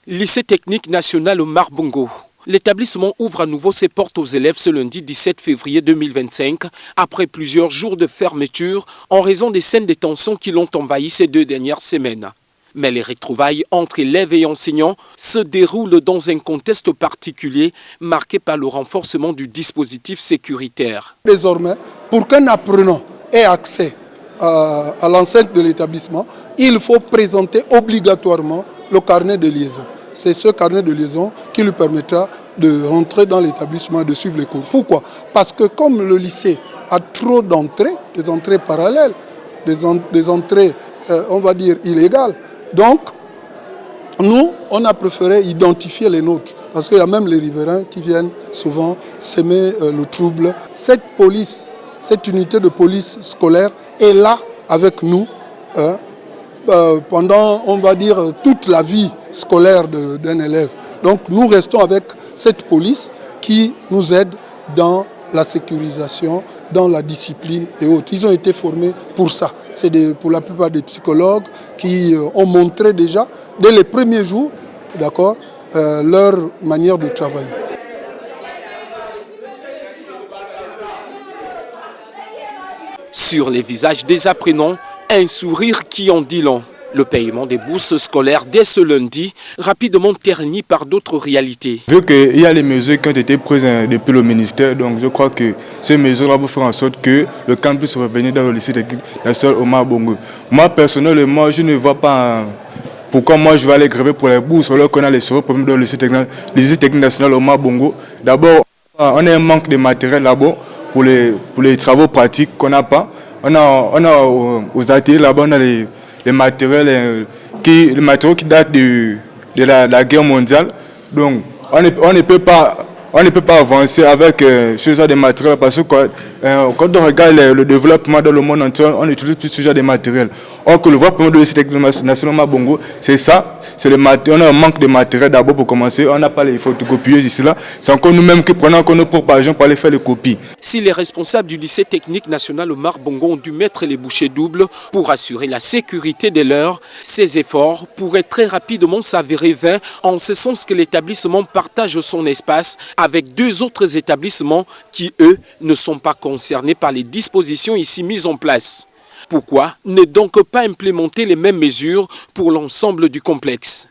Lycée technique national Omar Bongo. L'établissement ouvre à nouveau ses portes aux élèves ce lundi 17 février 2025, après plusieurs jours de fermeture en raison des scènes de tension qui l'ont envahi ces 2 dernières semaines. Mais les retrouvailles entre élèves et enseignants se déroulent dans un contexte particulier marqué par le renforcement du dispositif sécuritaire. Désormais, pour qu'un apprenant ait accès à l'enceinte de l'établissement, il faut présenter obligatoirement le carnet de liaison. C'est ce carnet de liaison qui lui permettra de rentrer dans l'établissement et de suivre les cours. Pourquoi? Parce que comme le lycée a trop d'entrées, des entrées parallèles, des entrées, on va dire, illégales, donc nous, on a préféré identifier les nôtres. Parce qu'il y a même les riverains qui viennent souvent s'aimer le trouble. Cette police, cette unité de police scolaire est là avec nous pendant, on va dire, toute la vie scolaire d'un élève. Donc nous restons avec cette police qui nous aide dans la sécurisation, dans la discipline et autres. Ils ont été formés pour ça. C'est pour la plupart des psychologues qui ont montré déjà, dès les premiers jours, d'accord, leur manière de travailler. Sur les visages des apprenants, un sourire qui en dit long. Le paiement des bourses scolaires dès ce lundi, rapidement terni par d'autres réalités. Vu qu'il y a les mesures qui ont été prises depuis le ministère, donc je crois que ces mesures-là vont faire en sorte que le campus puisse revenir dans le lycée technique national Omar Bongo. Moi, personnellement, je ne vois pas pourquoi moi je vais aller gréver pour les bourses alors qu'on a les sérieux problèmes dans le lycée technique national Omar Bongo. D'abord, on a un manque de matériel là-bas pour les travaux pratiques qu'on n'a pas. On a aux ateliers là-bas, on a les matériaux qui datent de la guerre mondiale. Donc, on ne peut pas avancer avec ce genre de matériel parce que quand on regarde le développement dans le monde entier, on utilise plus ce genre de matériel. Or que le développement de lycée technique national Bongo, c'est ça, on a un manque de matériel d'abord pour commencer, on n'a pas les photocopieuses ici là, c'est encore nous-mêmes qui prenons encore nos propres agents pour aller faire les copies. Si les responsables du lycée technique national Omar Bongo ont dû mettre les bouchées doubles pour assurer la sécurité des leurs, ces efforts pourraient très rapidement s'avérer vains en ce sens que l'établissement partage son espace avec 2 autres établissements qui, eux, ne sont pas concernés par les dispositions ici mises en place. Pourquoi ne donc pas implémenter les mêmes mesures pour l'ensemble du complexe?